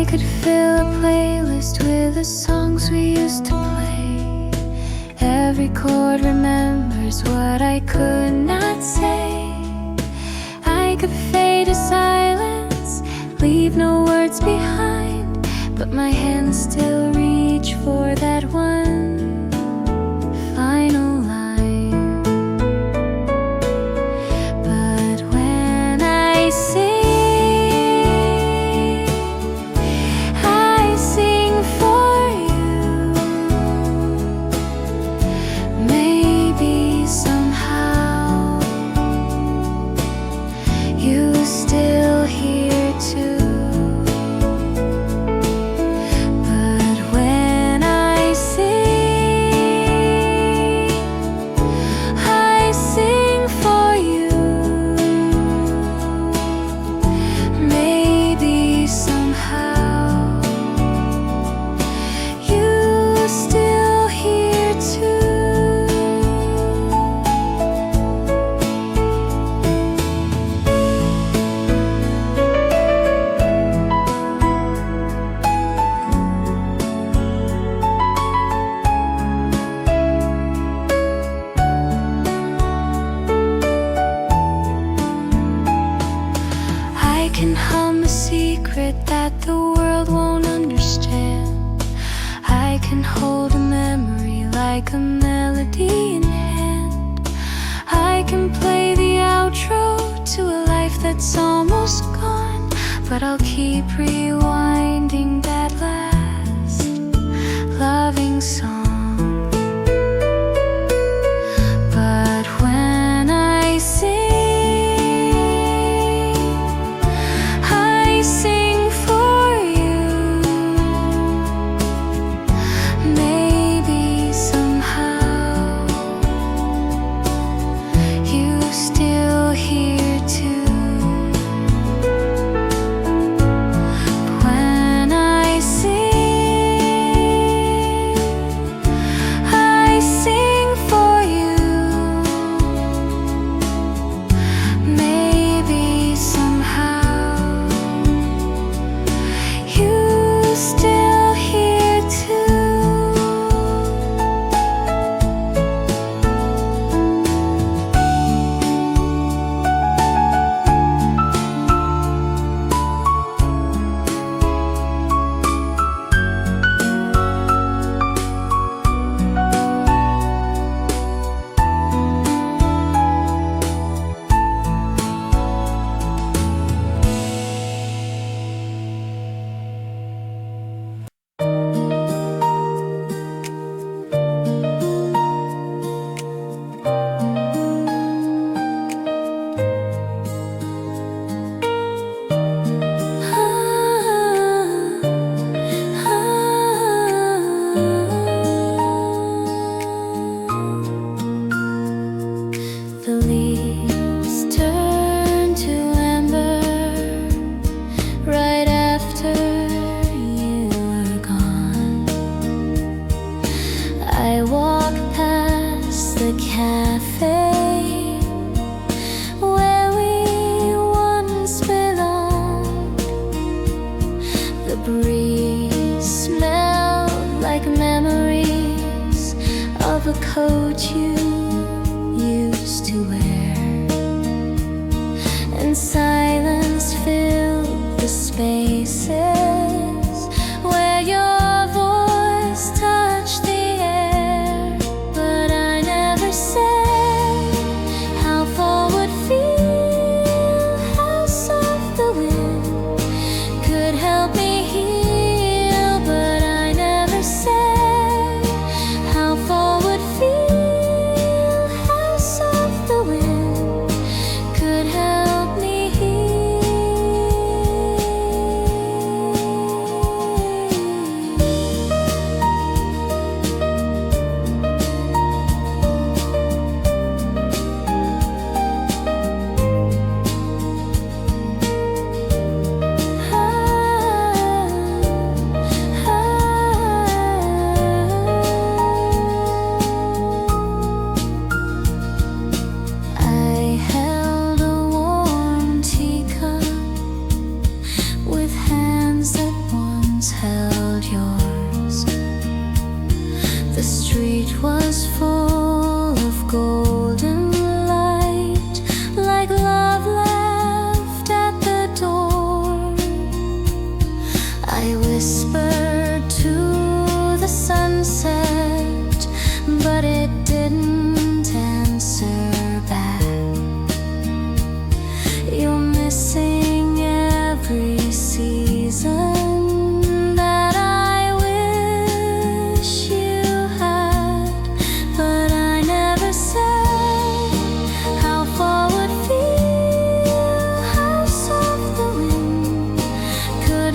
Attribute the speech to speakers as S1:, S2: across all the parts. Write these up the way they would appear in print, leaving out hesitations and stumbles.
S1: could fill a playlist with the songs we used to play. Every chord remembers what I could not say. I could fade to silence, leave no words behind, but my hands still reach for that one final line. But when I sing for you. Maybe somehow you still here too. But when I sing for you. Maybe somehow you still here too. I can hum a secret that the world won't understand. I can hold a memory like a melody in hand. I can play the outro to a life that's almost gone, but I'll keep rewinding that last loving song. But when I sing for you. Maybe somehow you still here too. When I sing for you. Maybe somehow you still here too. The leaves turn to amber right after you are gone. I walk past the cafe where we once belonged. The breeze smelled like memories of a coat you used to wear, and silence filled the spaces where your voice touched the air. But I never said how fall would feel, how soft the wind could help me heal. But I never said how fall would feel,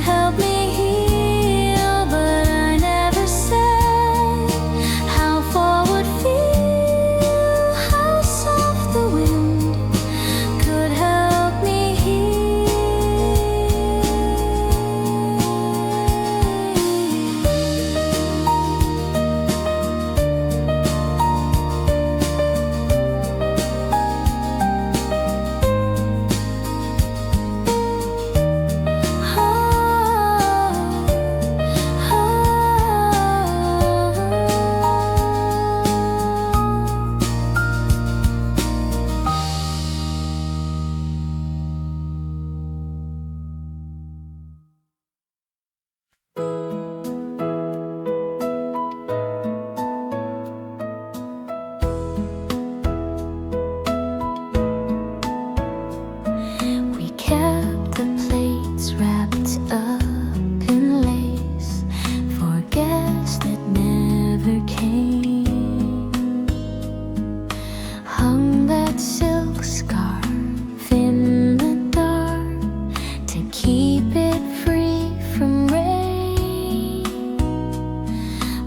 S1: help me heal, but I never said how fall would feel, how soft the wind could help me heal. We kept the plates wrapped up in lace for guests that never came. Hung that silk scarf in the dark to keep it free from rain.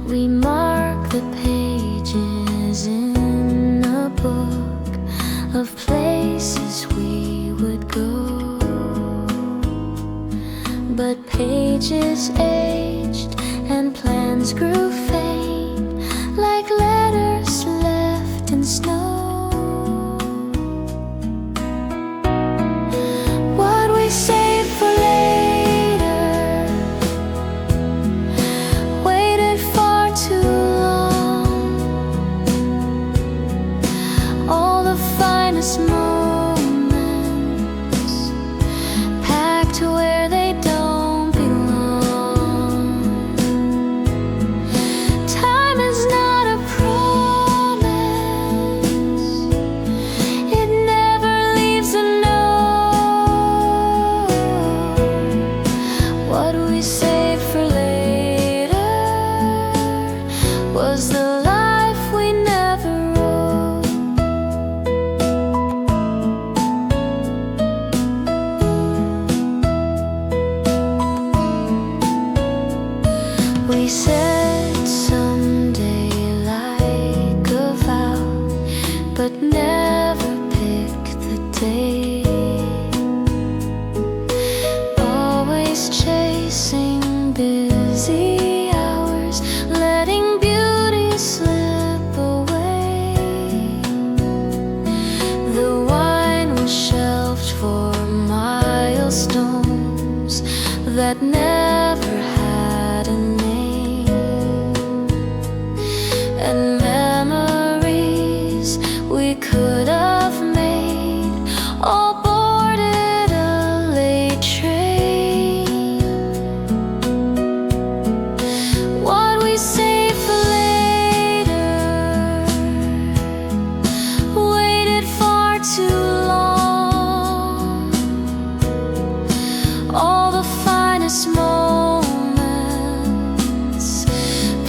S1: We mark the pages in a book of places we would go, but pages aged and plans grew faint like letters left in snow. What we saved for later, waited far too long. All the finest moments packed where they don't belong. Time is not a promise, it never leaves a note. What we saved for later was the life we never wrote. We said someday like a vow, but never picked the day. Always chasing busy hours, letting beauty slip away. The wine was shelved for milestones that never had a name, and memories we could have made all boarded a late train. What we saved for later waited far too long. All the finest moments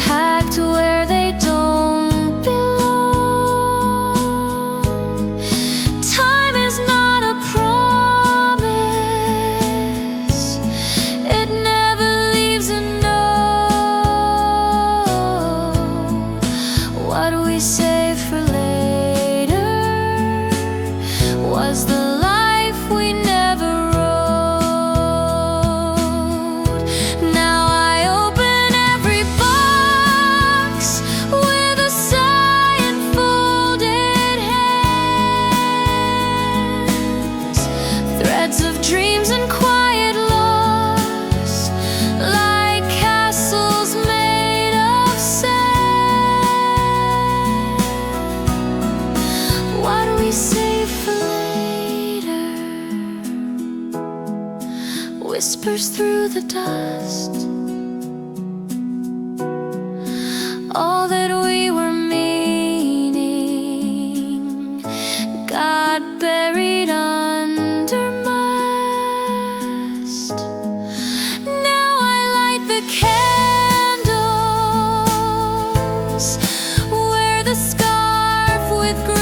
S1: packed where they don't belong. Time is not a promise, it never leaves a note. What we saved for later was the life we never wrote. Now I open every box with a sigh and folded hands. Threads of dreams and quiet loss, like castles made of sand. What we save for later whispers through the dust. All that we were meaning got buried under must. Now I light the candles, wear the scarf with grace.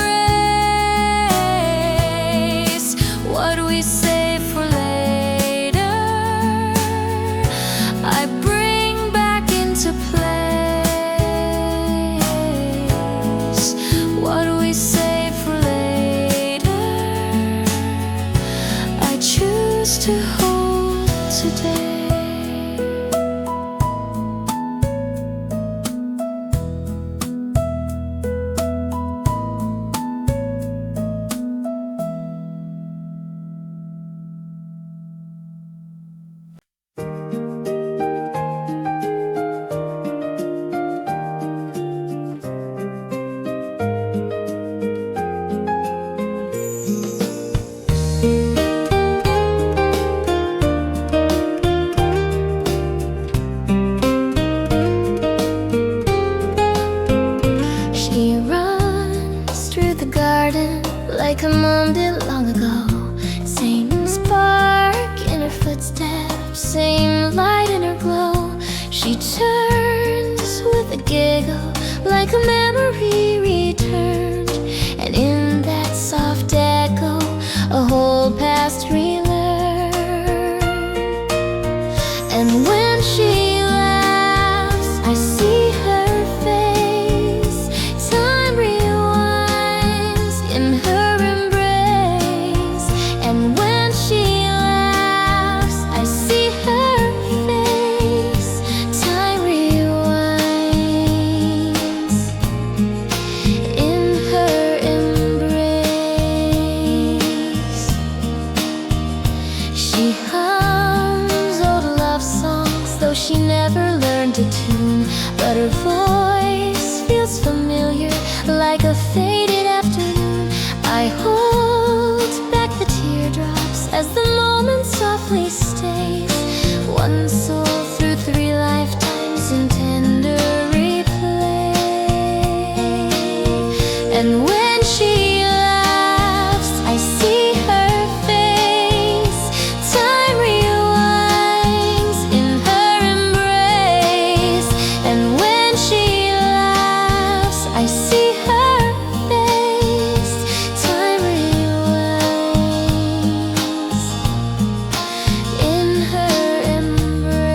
S1: What we save for later today. Like her mom did long ago. Same spark in her footsteps, same light in her glow. She turns with a giggle, like a memory returned. And in that soft echo, a whole past relearned. And when she laughs, I see her face. Time rewinds in her. She never learned a tune, but her voice feels familiar, like a faded afternoon. I hold back the teardrops as the moment softly stays. One soul through 3 lifetimes in tender replay. And when she laughs, I see her face. Time rewinds in her embrace. And when she laughs, I see her face. Time rewinds in her embrace.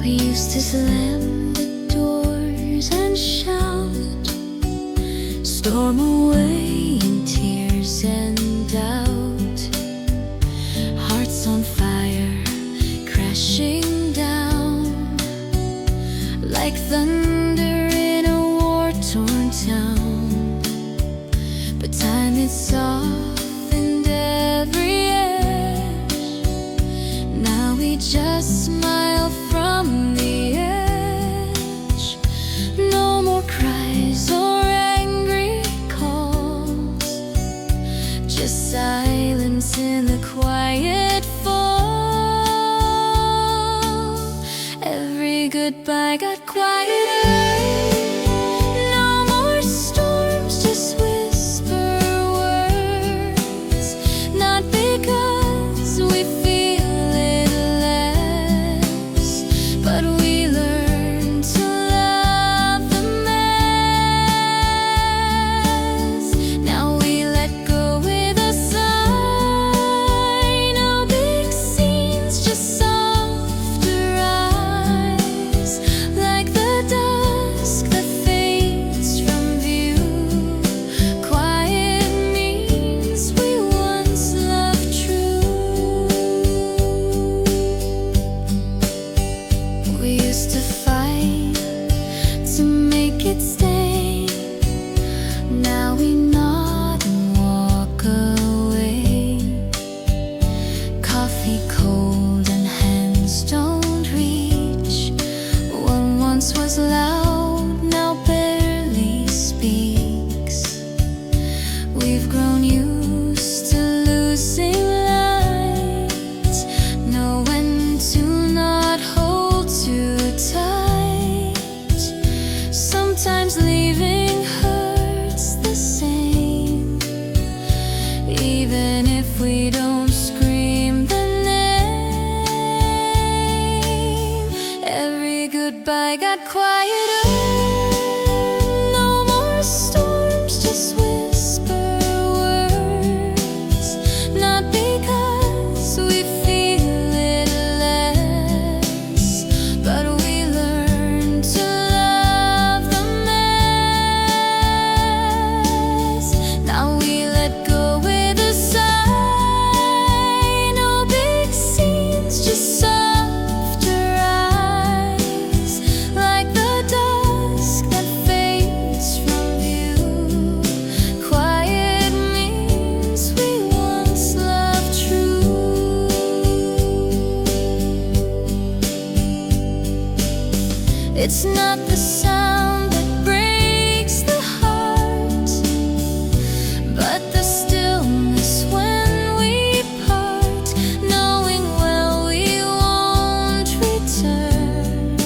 S1: We used to slam the doors and shout, storm away in tears and doubt. Hearts on fire, crashing down like thunder in a war-torn town. But time had softened every edge. Now we just smile from the edge. No more cries or angry calls, just silence in the quiet fall. Every goodbye got quieter. No more storms, just whisper words. Not because we feel it less, but we learn to love the mess. Now we let go with a sigh. No big scenes, just softer eyes, like the dark even if we don't scream the name. Every goodbye got quieter. No more storms, just whisper words. Not because we feel it less, but we learn to love the mess. Now we let go with a sigh. No big scenes, just softer eyes, like the dusk that fades from view. Quiet means we once loved true. It's not the sound that breaks the heart, but the stillness when we part, knowing well we won't return.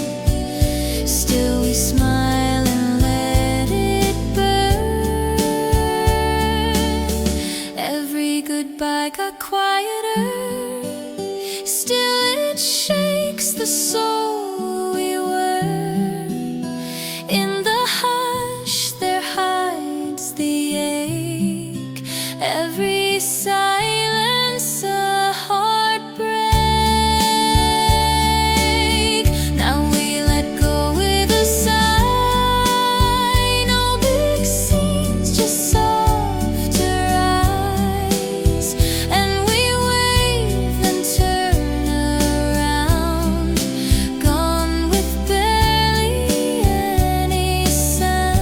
S1: Still we smile and let it burn. Every goodbye got quieter. Still it shakes the soul we were. In the hush there hides the ache. Every silence a heartbreak. Now we let go with a sigh. No big scenes, just softer eyes. And we wave and turn around, gone with barely any sound.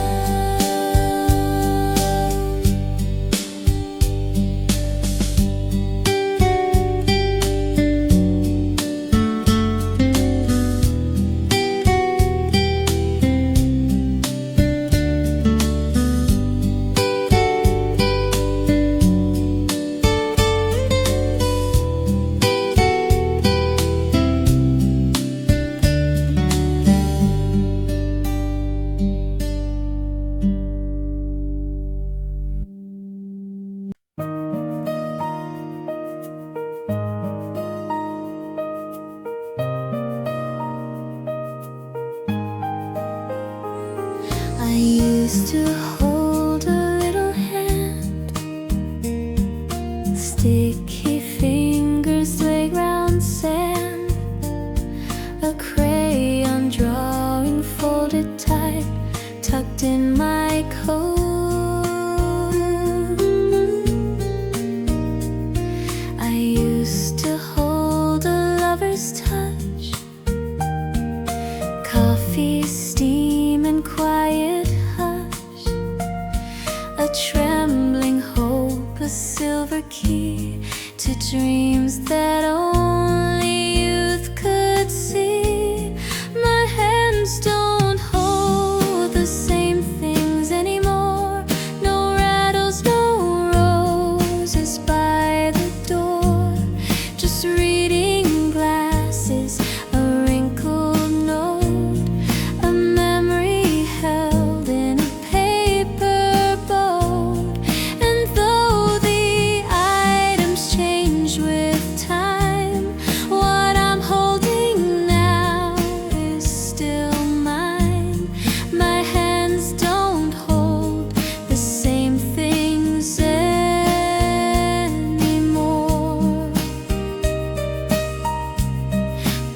S1: I used to hold a little hand, sticky fingers, playground sand, a crayon drawing folded tight, tucked in my coat. I used to hold a lover's touch, coffee, steam, and quiet hush, a trembling hope, a silver key to dreams that only youth could see. My hands don't hold the same things anymore. No rattles, no roses by the door. Just reading glasses, a wrinkled note, a memory held in a paper boat. And though the items change with time, what I'm holding now is still mine. My hands don't hold the same things anymore,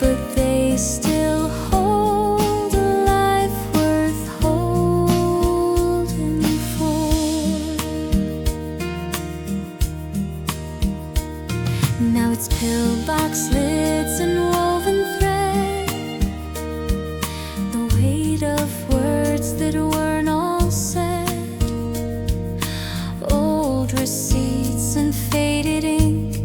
S1: but they still hold a life worth holding for. Now it's pillbox lids and woven thread, the weight of words that weren't all said, old receipts and faded ink,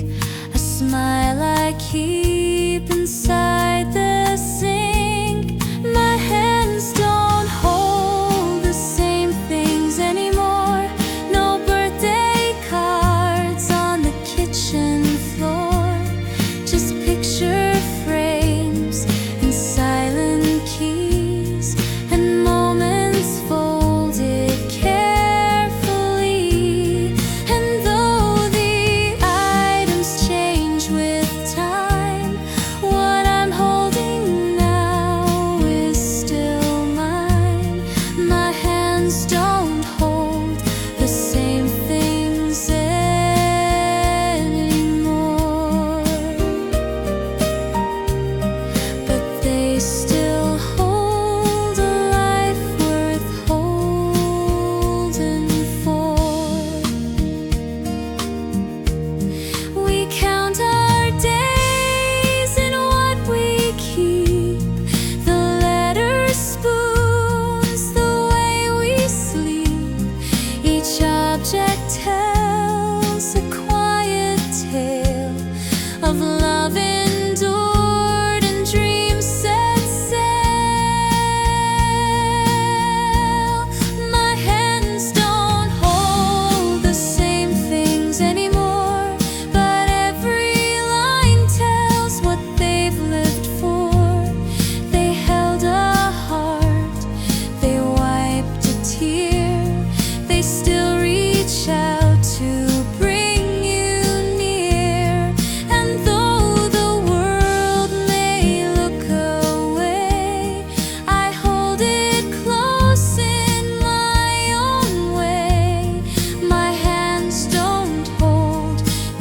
S1: a smile I keep inside the sink. My hands don't hold the same things anymore. No birthday cards on the kitchen floor, just picture frames and silent keys and moments for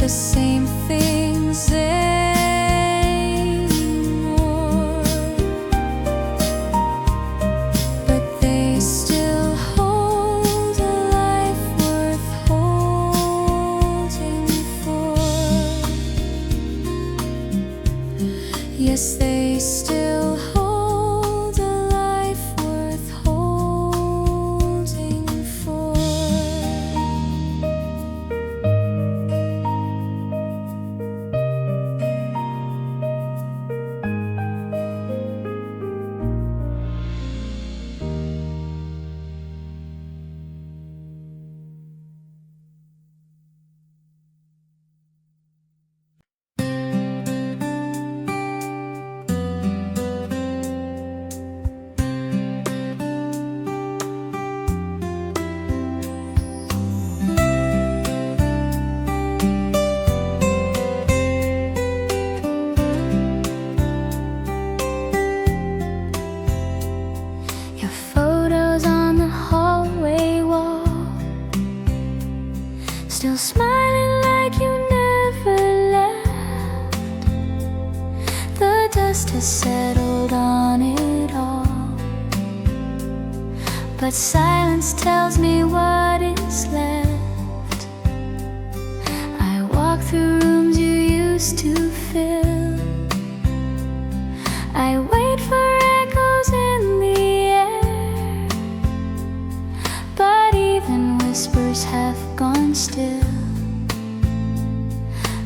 S1: the same things anymore, but they still hold a life worth holding for. Yes, they still hold a life worth holding for. Your photos on the hallway wall, still smiling like you never left. The dust has settled on it all, but silence tells me what is left. I walk through rooms you used to fill, I wait for echoes in the air, but even whispers have gone still,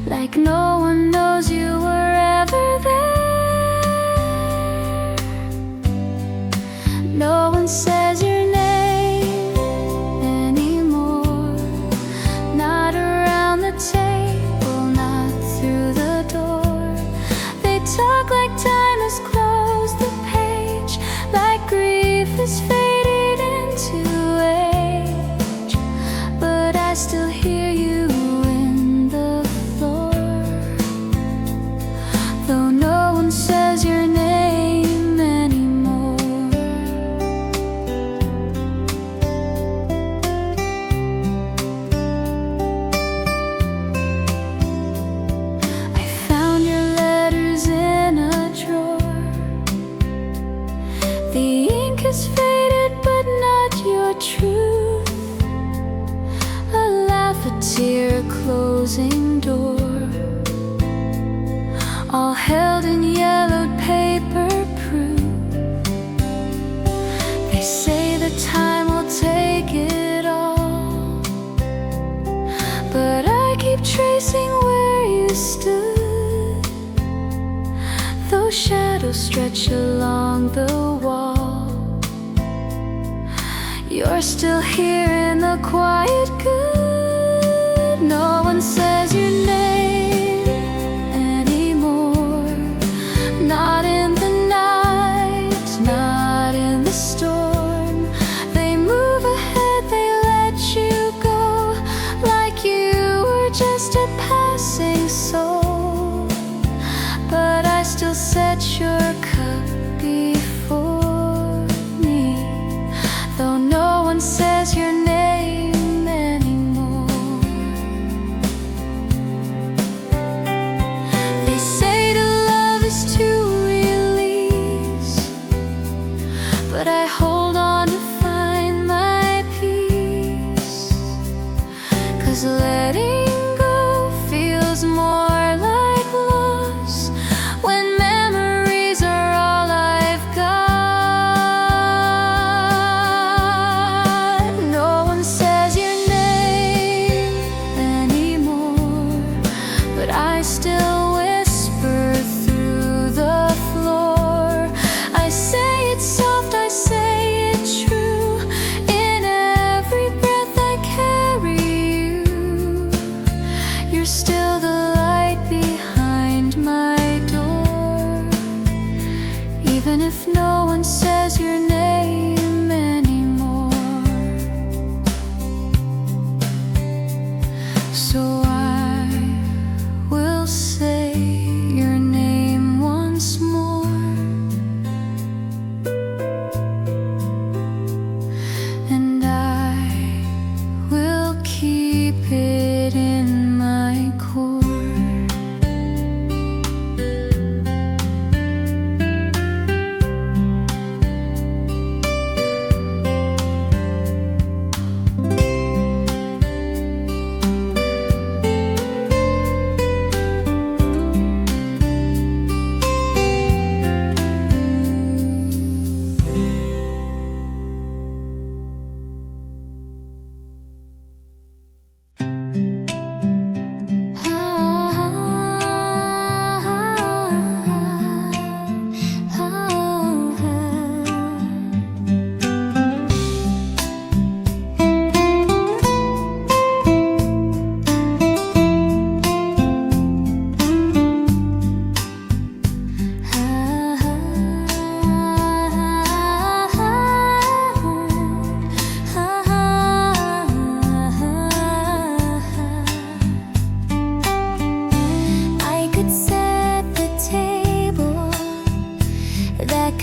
S1: like no one knows you were ever there. No one says your name anymore, not around the table, not through the door. They talk like time has closed the page, like grief has faded into age, but I still hear you in the floor, though no one says your name anymore. I found your letters in a drawer. The ink is faded, but not your truth. A laugh, a tear, a closing door, all held in yellowed paper proof. They say the time will take it all, but I keep tracing where you stood. Those shadows stretch along the wall. You're still here in the quiet good. No one says your name anymore, not in the night, not in the storm. They move ahead, they let you go, like you were just a passing soul, but I still set your cup before me, though no one says your name anymore. They say to love is to release, but I hold on to find my peace, 'cause letting go feels more like loss when memories are all I've got. No one says your name anymore, but I still whisper through the floor. I say it soft, I say it true, in every breath I carry you. You're still the light behind my door, even if no one says your name anymore. So I will say your name once more, and I will keep it in my core.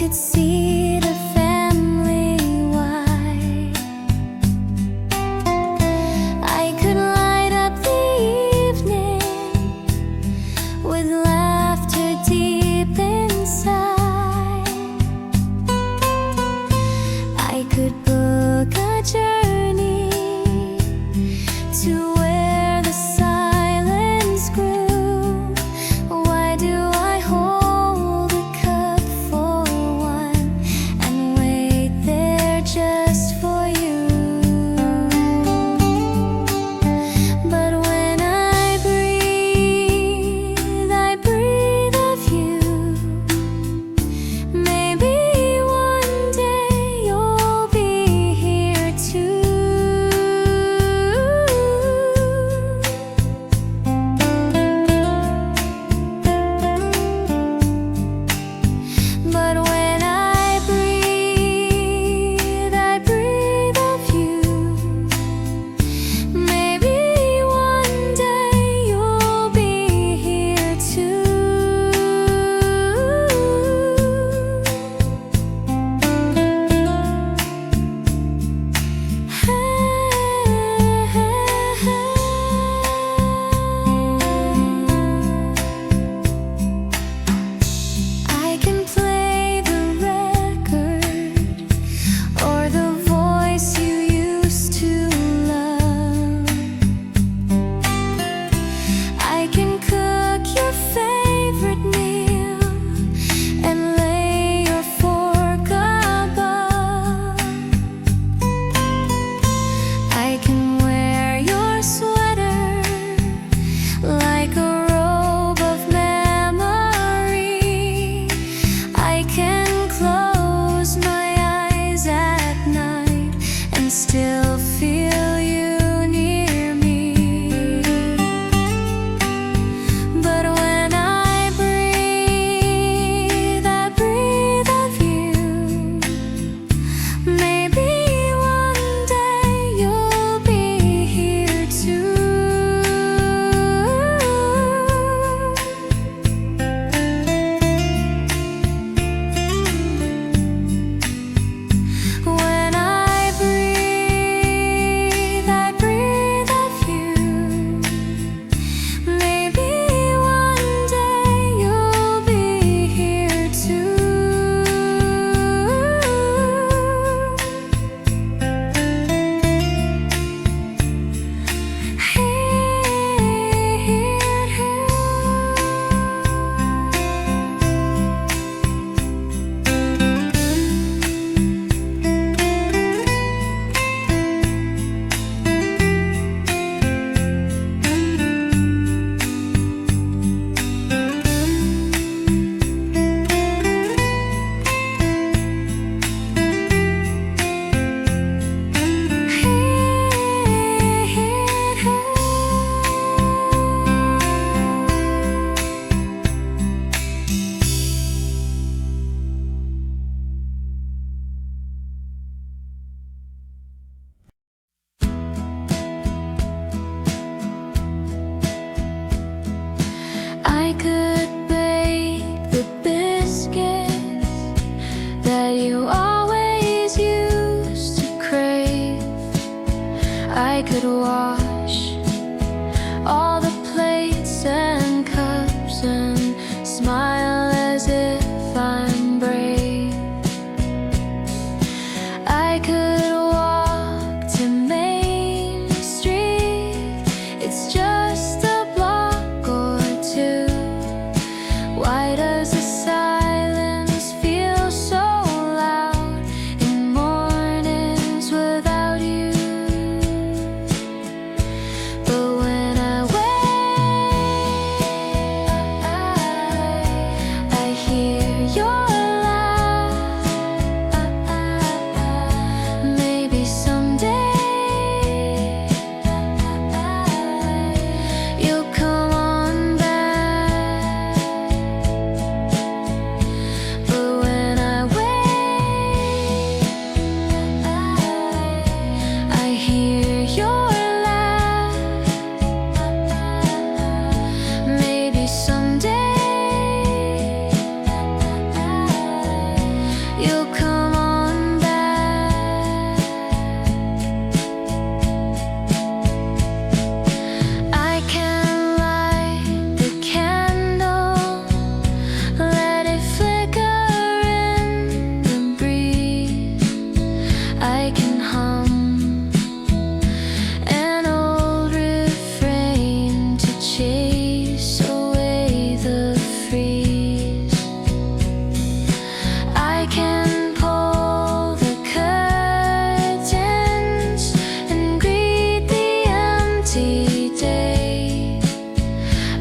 S1: could see the family wide. I could light up the evening with laughter deep inside. I could book a journey to where the silence grew. Why do I hold a cup for one and wait there just for you? But when I breathe of you. Maybe one day you'll be here too. But when I breathe of you. Maybe one day you'll be here too. I can play the record or the voice you used to love. I can cook your favorite meal and lay your fork above. I can wear your sweater like a robe of memory. I can close my eyes at night and still feel you near me. But when I breathe of you. Maybe one day you'll be here too. When I breathe of you. Maybe one day you'll be here too. I could bake the biscuits that you always used to crave. I could wash all the plates and cups and smile as if I'm brave. I could walk to Main Street. It's just a block or two. Why does the silence feel so loud in mornings without you?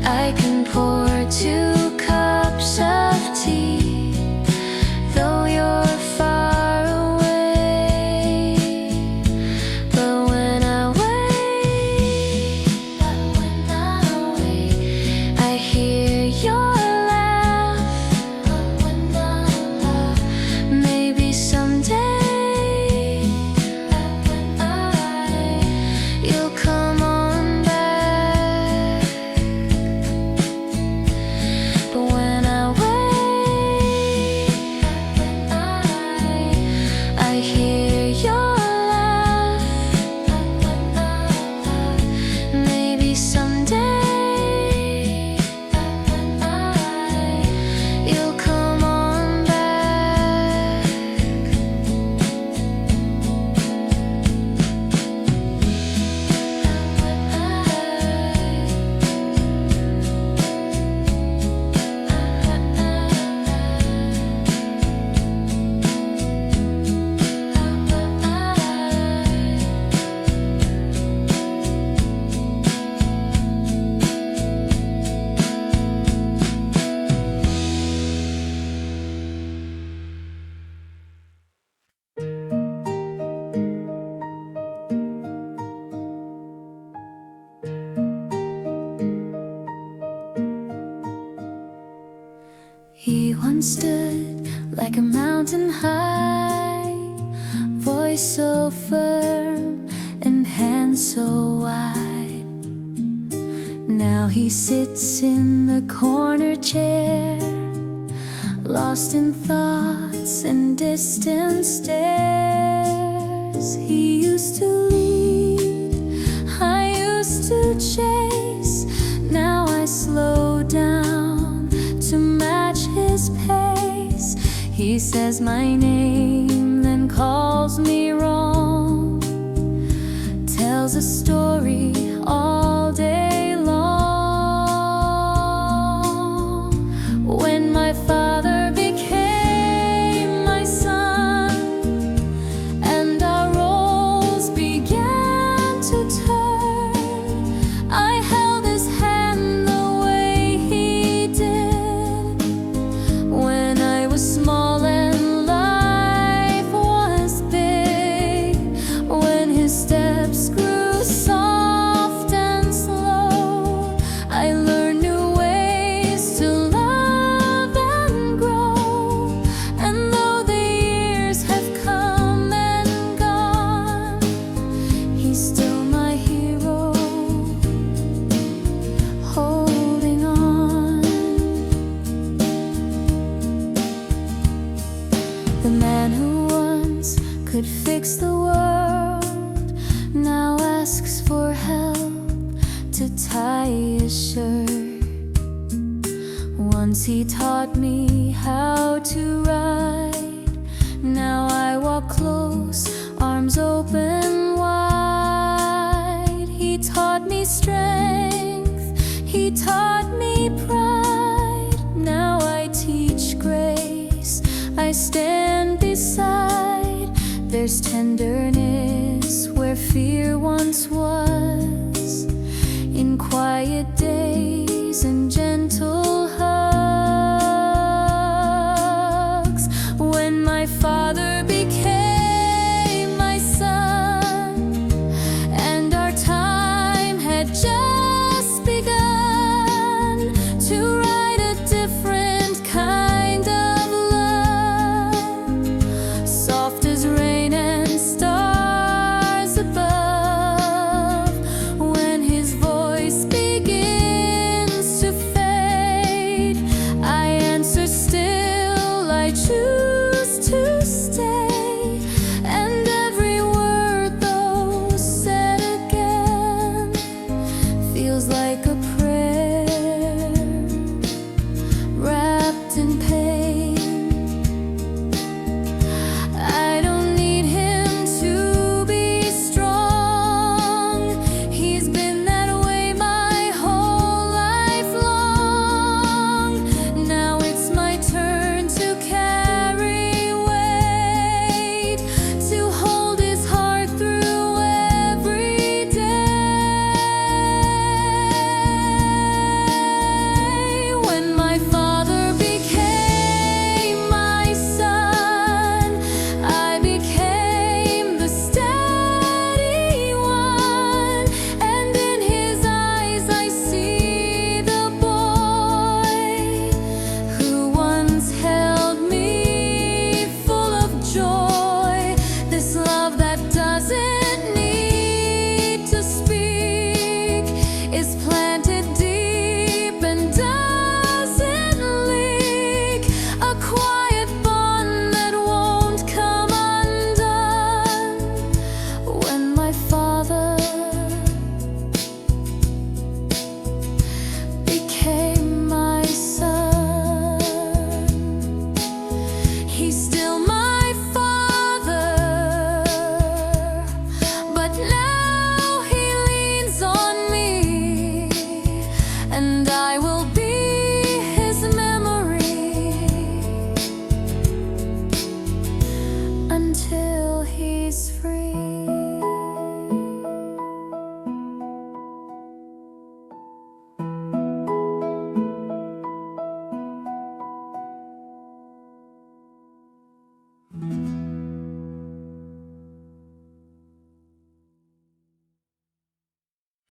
S1: I can pour 2 cups of tea, though you're far away. But when I wait, I hear your laugh. Maybe someday you'll come on back. But when I wait, I hear your laugh. Maybe someday you'll come on back. He once stood like a mountain high, voice so firm and hands so wide. Now he sits in the corner chair, lost in thoughts and distant stares. He used to lead, I used to chase. Now I slow down to match his pace. He says my name, then calls me wrong, tells a story all day long. When my father became my son and our roles began to turn, I held his hand the way he did when I was small and life was big. When his steps grew soft and slow, I learned new ways to love and grow. And though the years have come and gone, he's still my hero, holding on. The man who once could fix the world now asks for help to tie his shirt. Once he taught me how to ride, now I walk close, arms open wide. He taught me strength, he taught me pride. Now I teach grace, I stand beside. There's tenderness where fear once was, in quiet days and gentle hugs. When my father became my son and our time had just begun, and I will be